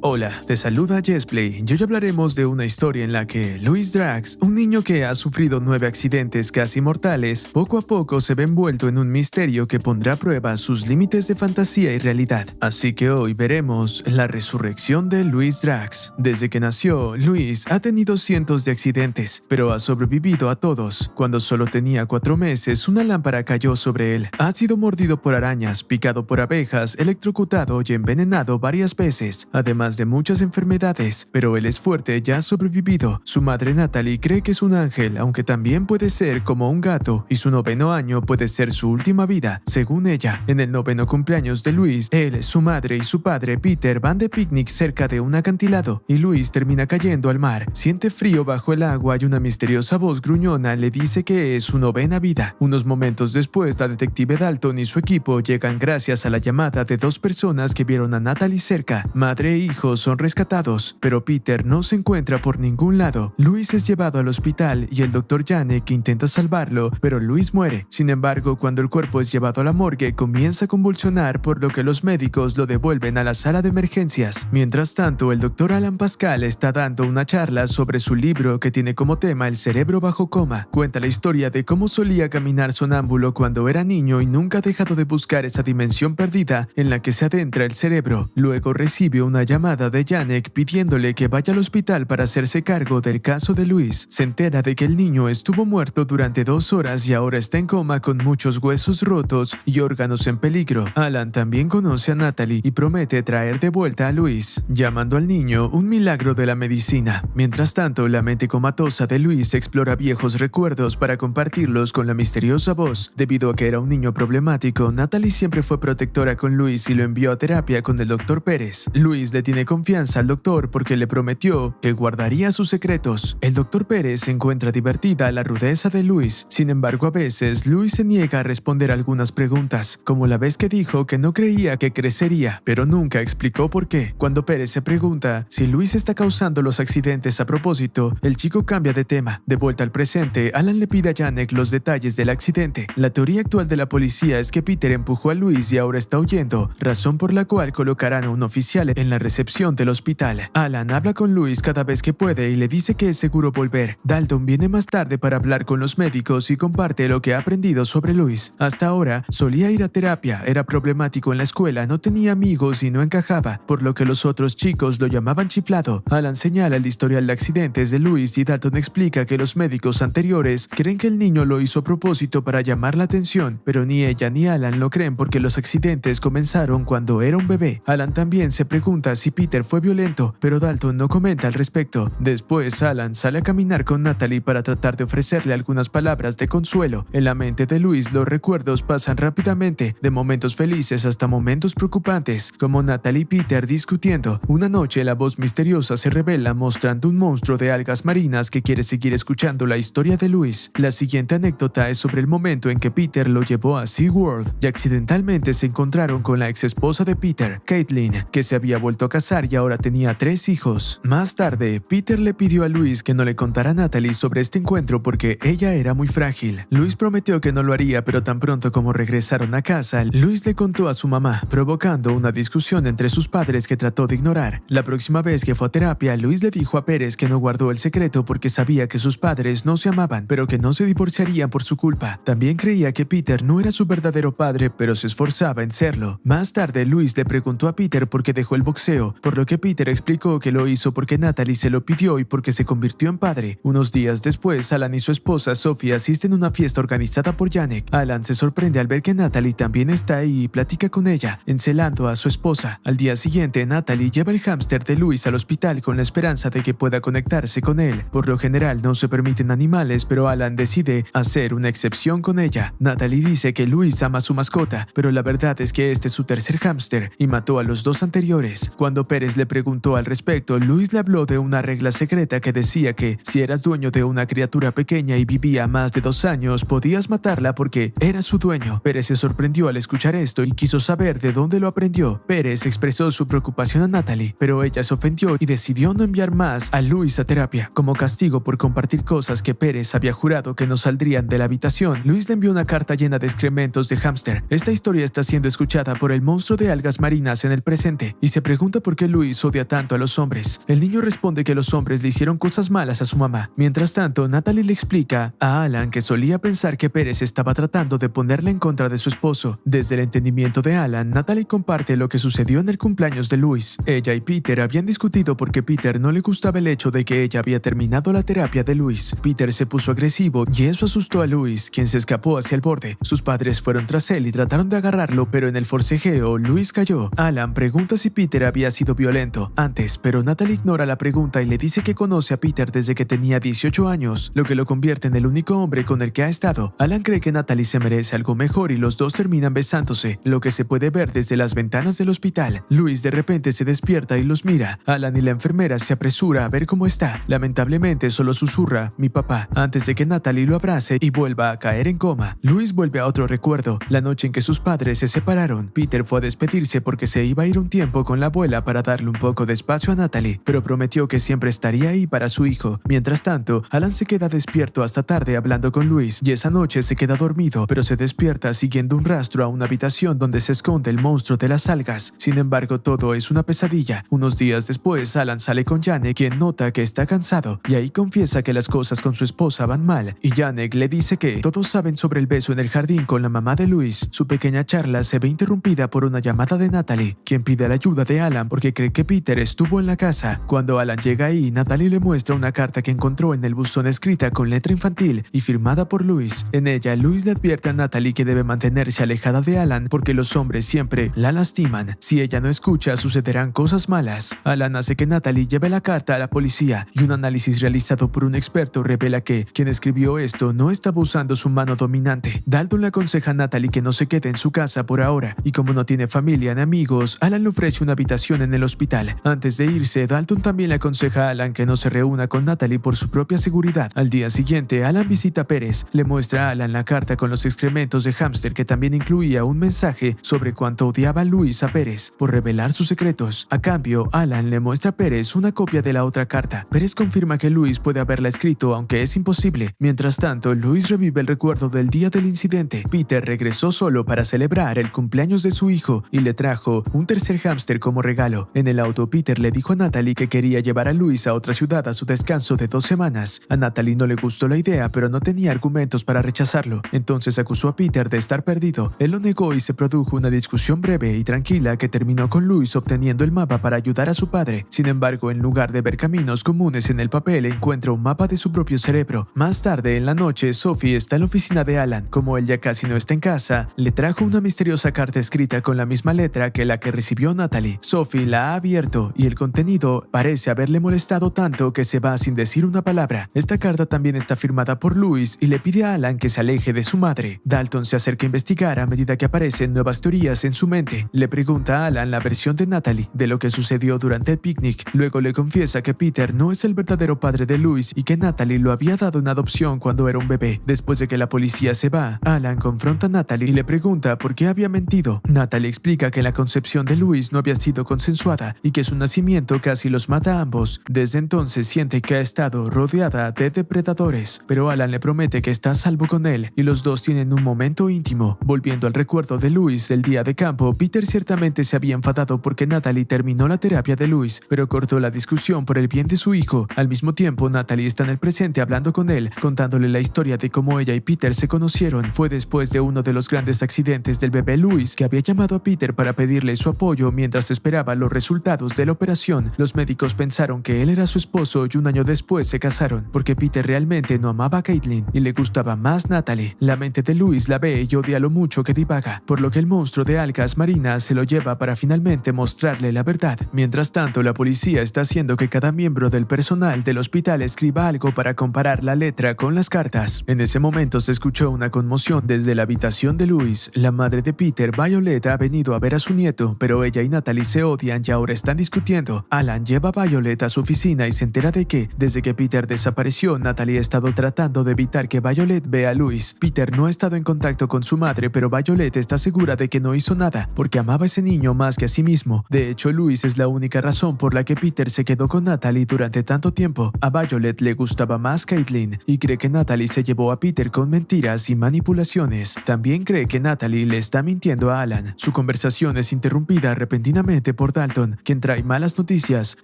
Hola, te saluda Jesplay y hoy hablaremos de una historia en la que Louis Drax, un niño que ha sufrido 9 accidentes casi mortales, poco a poco se ve envuelto en un misterio que pondrá a prueba sus límites de fantasía y realidad. Así que hoy veremos la resurrección de Louis Drax. Desde que nació, Louis ha tenido cientos de accidentes, pero ha sobrevivido a todos. Cuando solo tenía 4 meses, una lámpara cayó sobre él. Ha sido mordido por arañas, picado por abejas, electrocutado y envenenado varias veces, además de muchas enfermedades, pero él es fuerte y ha sobrevivido. Su madre Natalie cree que es un ángel, aunque también puede ser como un gato, y su 9º año puede ser su última vida, según ella. En el 9º cumpleaños de Louis, él, su madre y su padre Peter van de picnic cerca de un acantilado, y Louis termina cayendo al mar. Siente frío bajo el agua y una misteriosa voz gruñona le dice que es su 9ª vida. Unos momentos después, la detective Dalton y su equipo llegan gracias a la llamada de 2 personas que vieron a Natalie cerca. Madre e hijo son rescatados, pero Peter no se encuentra por ningún lado. Louis es llevado al hospital y el Dr. Janek intenta salvarlo, pero Louis muere. Sin embargo, cuando el cuerpo es llevado a la morgue, comienza a convulsionar, por lo que los médicos lo devuelven a la sala de emergencias. Mientras tanto, el Dr. Alan Pascal está dando una charla sobre su libro que tiene como tema el cerebro bajo coma. Cuenta la historia de cómo solía caminar sonámbulo cuando era niño y nunca ha dejado de buscar esa dimensión perdida en la que se adentra el cerebro. Luego recibe una llamada de Janek pidiéndole que vaya al hospital para hacerse cargo del caso de Louis. Se entera de que el niño estuvo muerto durante 2 horas y ahora está en coma con muchos huesos rotos y órganos en peligro. Alan también conoce a Natalie y promete traer de vuelta a Louis, llamando al niño un milagro de la medicina. Mientras tanto, la mente comatosa de Louis explora viejos recuerdos para compartirlos con la misteriosa voz. Debido a que era un niño problemático, Natalie siempre fue protectora con Louis y lo envió a terapia con el Dr. Pérez. Louis le tiene confianza al doctor porque le prometió que guardaría sus secretos. El Dr. Pérez encuentra divertida la rudeza de Louis. Sin embargo, a veces Louis se niega a responder algunas preguntas, como la vez que dijo que no creía que crecería, pero nunca explicó por qué. Cuando Pérez se pregunta si Louis está causando los accidentes a propósito, el chico cambia de tema. De vuelta al presente, Alan le pide a Janek los detalles del accidente. La teoría actual de la policía es que Peter empujó a Louis y ahora está huyendo, razón por la cual colocarán a un oficial en la recepción del hospital. Alan habla con Louis cada vez que puede y le dice que es seguro volver. Dalton viene más tarde para hablar con los médicos y comparte lo que ha aprendido sobre Louis. Hasta ahora, solía ir a terapia, era problemático en la escuela, no tenía amigos y no encajaba, por lo que los otros chicos lo llamaban chiflado. Alan señala el historial de accidentes de Louis y Dalton explica que los médicos anteriores creen que el niño lo hizo a propósito para llamar la atención, pero ni ella ni Alan lo creen porque los accidentes comenzaron cuando era un bebé. Alan también se pregunta si Peter fue violento, pero Dalton no comenta al respecto. Después, Alan sale a caminar con Natalie para tratar de ofrecerle algunas palabras de consuelo. En la mente de Louis, los recuerdos pasan rápidamente, de momentos felices hasta momentos preocupantes, como Natalie y Peter discutiendo. Una noche, la voz misteriosa se revela mostrando un monstruo de algas marinas que quiere seguir escuchando la historia de Louis. La siguiente anécdota es sobre el momento en que Peter lo llevó a SeaWorld y accidentalmente se encontraron con la ex esposa de Peter, Caitlin, que se había vuelto a casar y ahora tenía 3 hijos. Más tarde, Peter le pidió a Louis que no le contara a Natalie sobre este encuentro porque ella era muy frágil. Louis prometió que no lo haría, pero tan pronto como regresaron a casa, Louis le contó a su mamá, provocando una discusión entre sus padres que trató de ignorar. La próxima vez que fue a terapia, Louis le dijo a Pérez que no guardó el secreto porque sabía que sus padres no se amaban, pero que no se divorciarían por su culpa. También creía que Peter no era su verdadero padre, pero se esforzaba en serlo. Más tarde, Louis le preguntó a Peter por qué dejó el boxeo, por lo que Peter explicó que lo hizo porque Natalie se lo pidió y porque se convirtió en padre. Unos días después, Alan y su esposa Sophie asisten a una fiesta organizada por Janek. Alan se sorprende al ver que Natalie también está ahí y platica con ella, encelando a su esposa. Al día siguiente, Natalie lleva el hámster de Louis al hospital con la esperanza de que pueda conectarse con él. Por lo general no se permiten animales, pero Alan decide hacer una excepción con ella. Natalie dice que Louis ama a su mascota, pero la verdad es que este es su tercer hámster y mató a los 2 anteriores. Cuando Pérez le preguntó al respecto, Louis le habló de una regla secreta que decía que si eras dueño de una criatura pequeña y vivía más de 2 años, podías matarla porque eras su dueño. Pérez se sorprendió al escuchar esto y quiso saber de dónde lo aprendió. Pérez expresó su preocupación a Natalie, pero ella se ofendió y decidió no enviar más a Louis a terapia. Como castigo por compartir cosas que Pérez había jurado que no saldrían de la habitación, Louis le envió una carta llena de excrementos de hámster. Esta historia está siendo escuchada por el monstruo de algas marinas en el presente y se pregunta por qué Luis odia tanto a los hombres. El niño responde que los hombres le hicieron cosas malas a su mamá. Mientras tanto, Natalie le explica a Alan que solía pensar que Pérez estaba tratando de ponerle en contra de su esposo. Desde el entendimiento de Alan, Natalie comparte lo que sucedió en el cumpleaños de Luis. Ella y Peter habían discutido porque Peter no le gustaba el hecho de que ella había terminado la terapia de Luis. Peter se puso agresivo y eso asustó a Luis, quien se escapó hacia el borde. Sus padres fueron tras él y trataron de agarrarlo, pero en el forcejeo, Luis cayó. Alan pregunta si Peter había sido violento antes, pero Natalie ignora la pregunta y le dice que conoce a Peter desde que tenía 18 años, lo que lo convierte en el único hombre con el que ha estado. Alan cree que Natalie se merece algo mejor y los dos terminan besándose, lo que se puede ver desde las ventanas del hospital. Luis de repente se despierta y los mira. Alan y la enfermera se apresura a ver cómo está. Lamentablemente solo susurra, mi papá, antes de que Natalie lo abrace y vuelva a caer en coma. Luis vuelve a otro recuerdo, la noche en que sus padres se separaron. Peter fue a despedirse porque se iba a ir un tiempo con la abuela para darle un poco de espacio a Natalie, pero prometió que siempre estaría ahí para su hijo. Mientras tanto, Alan se queda despierto hasta tarde hablando con Luis y esa noche se queda dormido, pero se despierta siguiendo un rastro a una habitación donde se esconde el monstruo de las algas. Sin embargo, todo es una pesadilla. Unos días después, Alan sale con Janek, quien nota que está cansado, y ahí confiesa que las cosas con su esposa van mal, y Janek le dice que todos saben sobre el beso en el jardín con la mamá de Luis. Su pequeña charla se ve interrumpida por una llamada de Natalie, quien pide la ayuda de Alan porque cree que Peter estuvo en la casa. Cuando Alan llega ahí, Natalie le muestra una carta que encontró en el buzón escrita con letra infantil y firmada por Luis. En ella, Luis le advierte a Natalie que debe mantenerse alejada de Alan porque los hombres siempre la lastiman. Si ella no escucha, sucederán cosas malas. Alan hace que Natalie lleve la carta a la policía y un análisis realizado por un experto revela que quien escribió esto no estaba usando su mano dominante. Dalton le aconseja a Natalie que no se quede en su casa por ahora, y como no tiene familia ni amigos, Alan le ofrece una habitación en el hospital. Antes de irse, Dalton también le aconseja a Alan que no se reúna con Natalie por su propia seguridad. Al día siguiente, Alan visita a Pérez, le muestra a Alan la carta con los excrementos de hámster que también incluía un mensaje sobre cuánto odiaba Luis a Pérez por revelar sus secretos. A cambio, Alan le muestra a Pérez una copia de la otra carta. Pérez confirma que Luis puede haberla escrito, aunque es imposible. Mientras tanto, Luis revive el recuerdo del día del incidente. Peter regresó solo para celebrar el cumpleaños de su hijo y le trajo un tercer hámster como regalo. En el auto, Peter le dijo a Natalie que quería llevar a Luis a otra ciudad a su descanso de 2 semanas. A Natalie no le gustó la idea, pero no tenía argumentos para rechazarlo. Entonces acusó a Peter de estar perdido. Él lo negó y se produjo una discusión breve y tranquila que terminó con Luis obteniendo el mapa para ayudar a su padre. Sin embargo, en lugar de ver caminos comunes en el papel, encuentra un mapa de su propio cerebro. Más tarde, en la noche, Sophie está en la oficina de Alan. Como él ya casi no está en casa, le trajo una misteriosa carta escrita con la misma letra que la que recibió Natalie. Sophie la ha abierto y el contenido parece haberle molestado tanto que se va sin decir una palabra. Esta carta también está firmada por Luis y le pide a Alan que se aleje de su madre. Dalton se acerca a investigar a medida que aparecen nuevas teorías en su mente. Le pregunta a Alan la versión de Natalie de lo que sucedió durante el picnic. Luego le confiesa que Peter no es el verdadero padre de Luis y que Natalie lo había dado en adopción cuando era un bebé. Después de que la policía se va, Alan confronta a Natalie y le pregunta por qué había mentido. Natalie explica que la concepción de Luis no había sido consensuada y que su nacimiento casi los mata a ambos. Desde entonces siente que ha estado rodeada de depredadores, pero Alan le promete que está a salvo con él y los dos tienen un momento íntimo. Volviendo al recuerdo de Luis del día de campo, Peter ciertamente se había enfadado porque Natalie terminó la terapia de Luis, pero cortó la discusión por el bien de su hijo. Al mismo tiempo, Natalie está en el presente hablando con él, contándole la historia de cómo ella y Peter se conocieron. Fue después de uno de los grandes accidentes del bebé Luis que había llamado a Peter para pedirle su apoyo mientras esperaba los resultados de la operación. Los médicos pensaron que él era su esposo y un año después se casaron, porque Peter realmente no amaba a Caitlin y le gustaba más Natalie. La mente de Luis la ve y odia lo mucho que divaga, por lo que el monstruo de algas marinas se lo lleva para finalmente mostrarle la verdad. Mientras tanto, la policía está haciendo que cada miembro del personal del hospital escriba algo para comparar la letra con las cartas. En ese momento se escuchó una conmoción desde la habitación de Luis. La madre de Peter, Violet, ha venido a ver a su nieto, pero ella y Natalie se odian y ahora están discutiendo. Alan lleva a Violet a su oficina y se entera de que, desde que Peter desapareció, Natalie ha estado tratando de evitar que Violet vea a Luis. Peter no ha estado en contacto con su madre, pero Violet está segura de que no hizo nada, porque amaba a ese niño más que a sí mismo. De hecho, Luis es la única razón por la que Peter se quedó con Natalie durante tanto tiempo. A Violet le gustaba más Caitlin y cree que Natalie se llevó a Peter con mentiras y manipulaciones. También cree que Natalie le está mintiendo a Alan. Su conversación es interrumpida repentinamente por Dalton, quien trae malas noticias.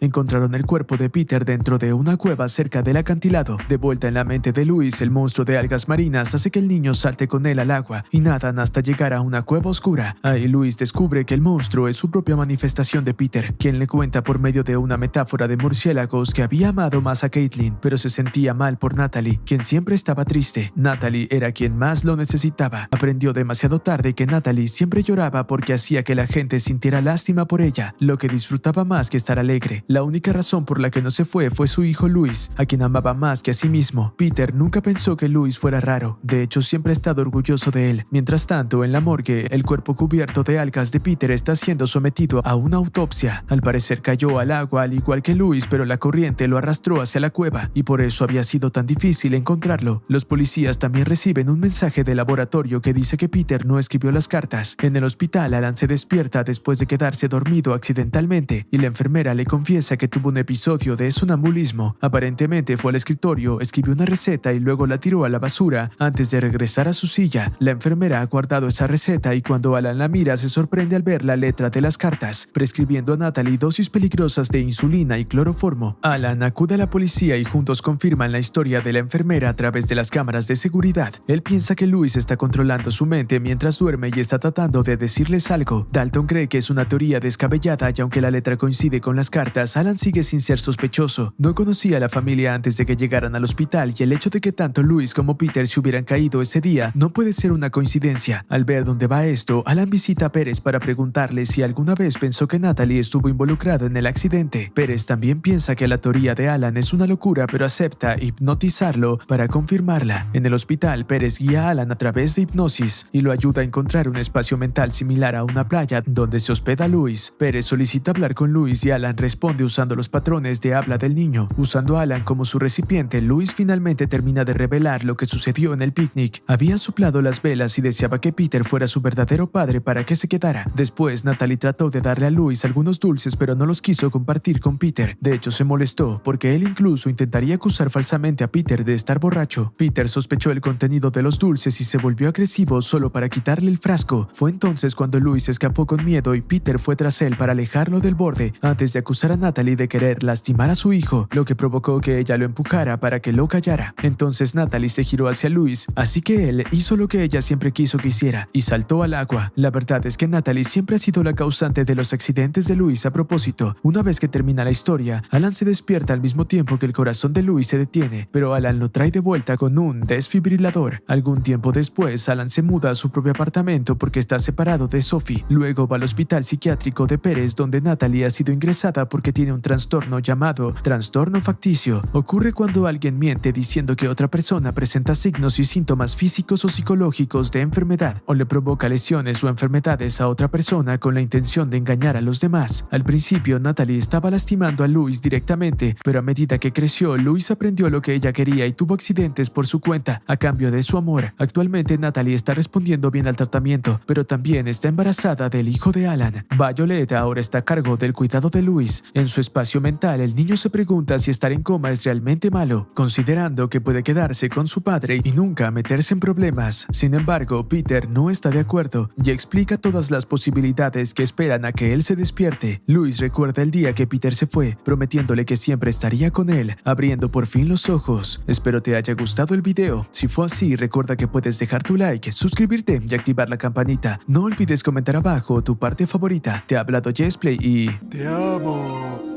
Encontraron el cuerpo de Peter dentro de una cueva cerca del acantilado. De vuelta en la mente de Louis, el monstruo de algas marinas hace que el niño salte con él al agua y nadan hasta llegar a una cueva oscura. Ahí Louis descubre que el monstruo es su propia manifestación de Peter, quien le cuenta por medio de una metáfora de murciélagos que había amado más a Caitlin, pero se sentía mal por Natalie, quien siempre estaba triste. Natalie era quien más lo necesitaba. Aprendió demasiado tarde que Natalie siempre lloraba porque hacía que la gente sintiera lástima por ella, lo que disfrutaba más que estar alegre. La única razón por la que no se fue su hijo Louis, a quien amaba más que a sí mismo. Peter nunca pensó que Louis fuera raro, de hecho siempre ha estado orgulloso de él. Mientras tanto, en la morgue, el cuerpo cubierto de algas de Peter está siendo sometido a una autopsia. Al parecer cayó al agua al igual que Louis, pero la corriente lo arrastró hacia la cueva y por eso había sido tan difícil encontrarlo. Los policías también reciben un mensaje del laboratorio que dice que Peter no escribió las cartas. En el hospital, Alan se despierta después de quedarse dormido accidentalmente y la enfermera le confiesa que tuvo un episodio de sonambulismo. Aparentemente fue al escritorio, escribió una receta y luego la tiró a la basura antes de regresar a su silla. La enfermera ha guardado esa receta y cuando Alan la mira se sorprende al ver la letra de las cartas, prescribiendo a Natalie dosis peligrosas de insulina y cloroformo. Alan acude a la policía y juntos confirman la historia de la enfermera a través de las cámaras de seguridad. Él piensa que Louis está controlando su mente mientras duerme y está tratando de decirles algo. Dalton cree que es una teoría descabellada y aunque la letra coincide con las cartas, Alan sigue sin ser sospechoso. No conocía a la familia antes de que llegaran al hospital y el hecho de que tanto Louis como Peter se hubieran caído ese día no puede ser una coincidencia. Al ver dónde va esto, Alan visita a Pérez para preguntarle si alguna vez pensó que Natalie estuvo involucrada en el accidente. Pérez también piensa que la teoría de Alan es una locura, pero acepta hipnotizarlo para confirmarla. En el hospital, Pérez guía a Alan a través de hipnosis y lo ayuda a encontrar un espacio mental similar a una playa donde se hospeda Louis. Pérez solicita hablar con Louis y Alan responde usando los patrones de habla del niño. Usando a Alan como su recipiente, Louis finalmente termina de revelar lo que sucedió en el picnic. Había soplado las velas y deseaba que Peter fuera su verdadero padre para que se quedara. Después, Natalie trató de darle a Louis algunos dulces, pero no los quiso compartir con Peter. De hecho, se molestó porque él incluso intentaría acusar falsamente a Peter de estar borracho. Peter sospechó el contenido de los dulces y se volvió agresivo solo para quitarle el frasco. Fue entonces cuando Louis escapó con miedo y Peter fue tras él para alejarlo del borde antes de acusar a Natalie de querer lastimar a su hijo, lo que provocó que ella lo empujara para que lo callara. Entonces Natalie se giró hacia Louis, así que él hizo lo que ella siempre quiso que hiciera y saltó al agua. La verdad es que Natalie siempre ha sido la causante de los accidentes de Louis. A propósito, una vez que termina la historia, Alan se despierta al mismo tiempo que el corazón de Louis se detiene, pero Alan lo trae de vuelta con un desfibrilador. Algún tiempo después, Alan se muda a su propio apartamento porque está separado de Sophie. Luego va al hospital psiquiátrico de Pérez, donde Natalie ha sido ingresada porque tiene un trastorno llamado trastorno facticio. Ocurre cuando alguien miente diciendo que otra persona presenta signos y síntomas físicos o psicológicos de enfermedad, o le provoca lesiones o enfermedades a otra persona con la intención de engañar a los demás. Al principio, Natalie estaba lastimando a Louis directamente, pero a medida que creció, Louis aprendió lo que ella quería y tuvo accidentes por su cuenta, a cambio de su amor. Actualmente, Natalie está respondiendo bien al tratamiento, pero también está embarazada del hijo de Alan. Violet ahora está a cargo del cuidado de Louis. En su espacio mental, el niño se pregunta si estar en coma es realmente malo, considerando que puede quedarse con su padre y nunca meterse en problemas. Sin embargo, Peter no está de acuerdo y explica todas las posibilidades que esperan a que él se despierte. Louis recuerda el día que Peter se fue, prometiéndole que siempre estaría con él, abriendo por fin los ojos. Espero te haya gustado el video. Si fue así, recuerda que puedes dejar tu like, suscribirte y activar la campanita. No olvides comentar abajo tu parte favorita. Te ha hablado Jesplay y... Te amo.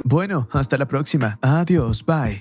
Bueno, hasta la próxima. Adiós, bye.